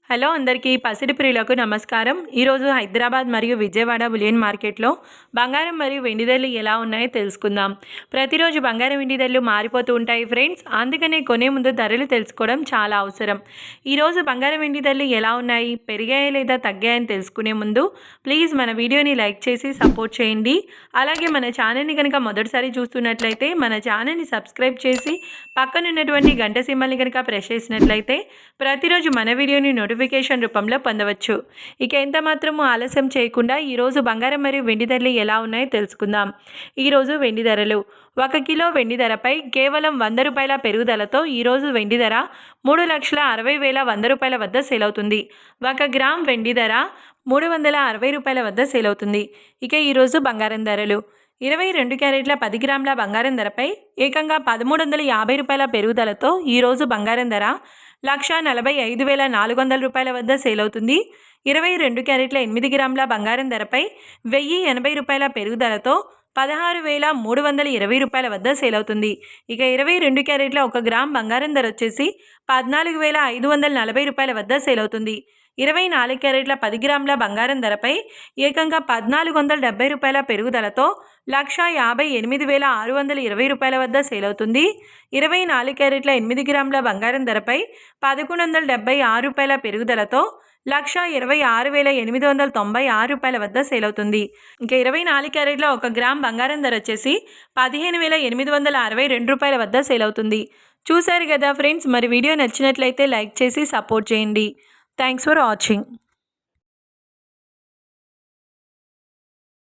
Hello అందరికీ పసిడి ప్రియులకు నమస్కారం. ఈరోజు హైదరాబాద్ మరియు విజయవాడ బులియన్ మార్కెట్లో బంగారం మరియు వెండి ధరలు ఎలా ఉన్నాయో తెలుసుకుందాం. ప్రతిరోజు బంగారం వెండి ధరలు మారిపోతూ ఉంటాయి ఫ్రెండ్స్, అందుకనే కొనే ముందు ధరలు తెలుసుకోవడం చాలా అవసరం. ఈరోజు బంగారం వెండి ధరలు ఎలా ఉన్నాయి, పెరిగాయా లేదా తగ్గాయని తెలుసుకునే ముందు ప్లీజ్ మన వీడియోని లైక్ చేసి సపోర్ట్ చేయండి. అలాగే మన ఛానల్ని కనుక మొదటిసారి చూస్తున్నట్లయితే మన ఛానల్ని సబ్స్క్రైబ్ చేసి పక్కనున్నటువంటి గంట సింబల్ని కనుక ప్రెస్ చేసినట్లయితే ప్రతిరోజు మన వీడియోని నోటిఫికేషన్ రూపంలో పొందవచ్చు. ఇక ఎంత మాత్రము ఆలస్యం చేయకుండా ఈరోజు బంగారం మరియు వెండి ధరలు ఎలా ఉన్నాయో తెలుసుకుందాం. ఈరోజు వెండి ధరలు 1 కిలో వెండి ధరపై కేవలం 100 రూపాయల పెరుగుదలతో ఈరోజు వెండి ధర 3,60,100 రూపాయల వద్ద సేల్ అవుతుంది. 1 గ్రామ్ వెండి ధర 360 రూపాయల వద్ద సేల్ అవుతుంది. ఇక ఈరోజు బంగారం ధరలు 22 క్యారెట్ల 10 గ్రాముల బంగారం ధరపై ఏకంగా 1,350 రూపాయల పెరుగుదలతో ఈరోజు బంగారం ధర 1,45,400 రూపాయల వద్ద సేల్ అవుతుంది. 22 క్యారెట్ల 8 గ్రాముల బంగారం ధరపై 1,080 రూపాయల పెరుగుదలతో 16,320 రూపాయల వద్ద సేల్ అవుతుంది. ఇక 22 క్యారెట్ల 1 గ్రామ్ బంగారం ధర వచ్చేసి 14,540 రూపాయల వద్ద సేల్ అవుతుంది. 24 క్యారెట్ల 10 గ్రాముల బంగారం ధరపై ఏకంగా 1,470 రూపాయల పెరుగుదలతో 1,58,620 రూపాయల వద్ద సేల్ అవుతుంది. 24 క్యారెట్ల 8 గ్రాముల బంగారం ధరపై 1,176 రూపాయల పెరుగుదలతో 1,26,896 రూపాయల వద్ద సేల్ అవుతుంది. ఇంకా 24 క్యారెట్ల 1 గ్రామ్ బంగారం ధర వచ్చేసి 15,862 రూపాయల వద్ద సేల్ అవుతుంది. చూశారు కదా ఫ్రెండ్స్, మరి వీడియో నచ్చినట్లయితే లైక్ చేసి సపోర్ట్ చేయండి. Thanks for watching.